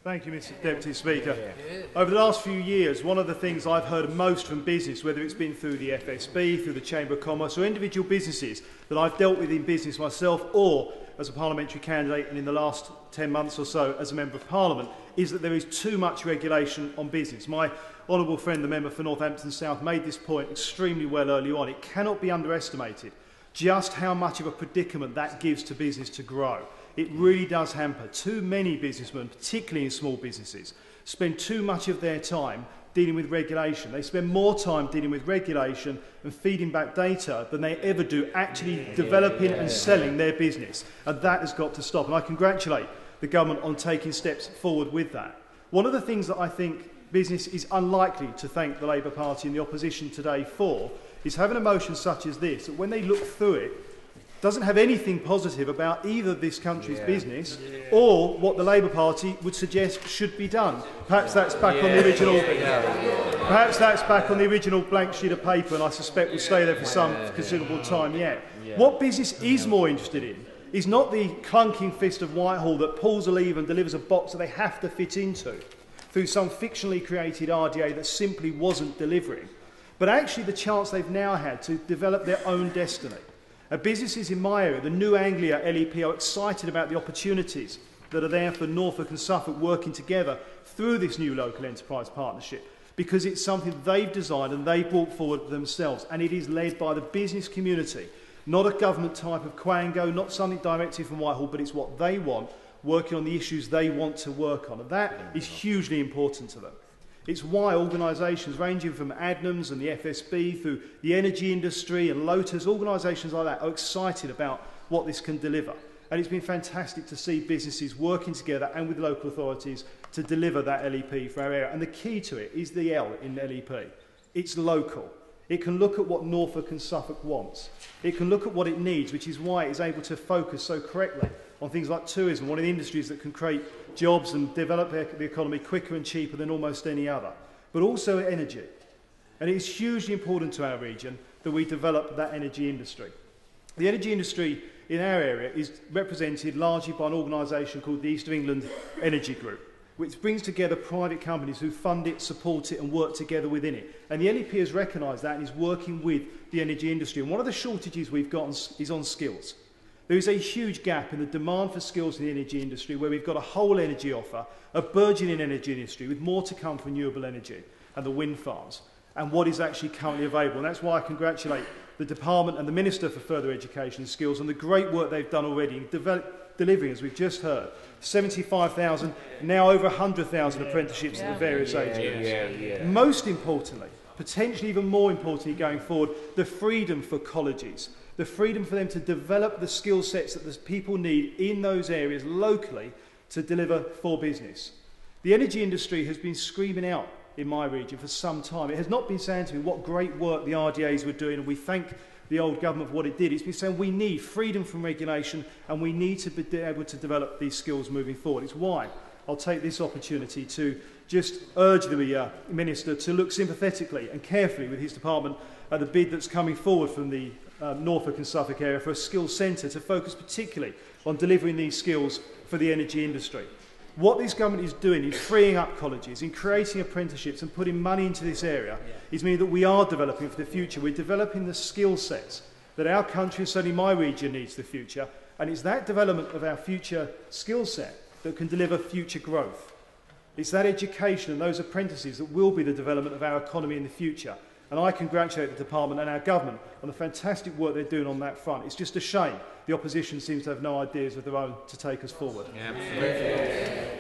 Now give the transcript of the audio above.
Thank you, Mr Deputy Speaker. Over the last few years, one of the things I've heard most from business, whether it's been through the FSB, through the Chamber of Commerce or individual businesses that I've dealt with in business myself or as a parliamentary candidate and in the last 10 months or so as a Member of Parliament, is that there is too much regulation on business. My honourable friend, the Member for Northampton South, made this point extremely well early on. It cannot be underestimated just how much of a predicament that gives to business to grow. It really does hamper. Too many businessmen, particularly in small businesses, spend too much of their time dealing with regulation. They spend more time dealing with regulation and feeding back data than they ever do actually developing and selling their business. And that has got to stop. And I congratulate the government on taking steps forward with that. One of the things that I think business is unlikely to thank the Labour Party and the opposition today for is having a motion such as this, that when they look through it, doesn't have anything positive about either this country's business or what the Labour Party would suggest should be done. Perhaps that's back on the original. Perhaps that's back on the original blank sheet of paper, and I suspect will stay there for some considerable time yet. What business is more interested in is not the clunking fist of Whitehall that pulls a lever and delivers a box that they have to fit into through some fictionally created RDA that simply wasn't delivering, but actually the chance they've now had to develop their own destiny. Businesses in my area, the New Anglia LEP, are excited about the opportunities that are there for Norfolk and Suffolk working together through this new local enterprise partnership, because it's something they've designed and they've brought forward themselves, and it is led by the business community, not a government type of quango, not something directed from Whitehall, but it's what they want, working on the issues they want to work on, and that is hugely important to them. It's why organisations ranging from Adnams and the FSB through the energy industry and Lotus, organisations like that, are excited about what this can deliver. And it's been fantastic to see businesses working together and with local authorities to deliver that LEP for our area. And the key to it is the L in LEP. It's local. It can look at what Norfolk and Suffolk wants. It can look at what it needs, which is why it is able to focus so correctly on things like tourism, one of the industries that can create jobs and develop the economy quicker and cheaper than almost any other, but also energy. And it is hugely important to our region that we develop that energy industry. The energy industry in our area is represented largely by an organisation called the East of England Energy Group, which brings together private companies who fund it, support it and work together within it. And the LEP has recognised that and is working with the energy industry. And one of the shortages we've got is on skills. There is a huge gap in the demand for skills in the energy industry, where we've got a whole energy offer, a burgeoning energy industry with more to come from renewable energy and the wind farms, and what is actually currently available. And that's why I congratulate the Department and the Minister for Further Education and Skills on the great work they've done already in delivering, as we've just heard, 75,000, now over 100,000 apprenticeships at the various ages. Most importantly, potentially even more importantly going forward, the freedom for colleges, the freedom for them to develop the skill sets that the people need in those areas locally to deliver for business. The energy industry has been screaming out in my region for some time. It has not been saying to me what great work the RDAs were doing, and we thank the old government for what it did. It's been saying we need freedom from regulation and we need to be able to develop these skills moving forward. It's why I'll take this opportunity to just urge the Minister to look sympathetically and carefully with his department at the bid that's coming forward from the Norfolk and Suffolk area for a skills centre to focus particularly on delivering these skills for the energy industry. What this government is doing is freeing up colleges, in creating apprenticeships and putting money into this area, is meaning that we are developing for the future. We're developing the skill sets that our country, and certainly my region, needs for the future. And it's that development of our future skill set that can deliver future growth. It's that education and those apprentices that will be the development of our economy in the future. And I congratulate the Department and our government on the fantastic work they're doing on that front. It's just a shame the opposition seems to have no ideas of their own to take us forward. Absolutely.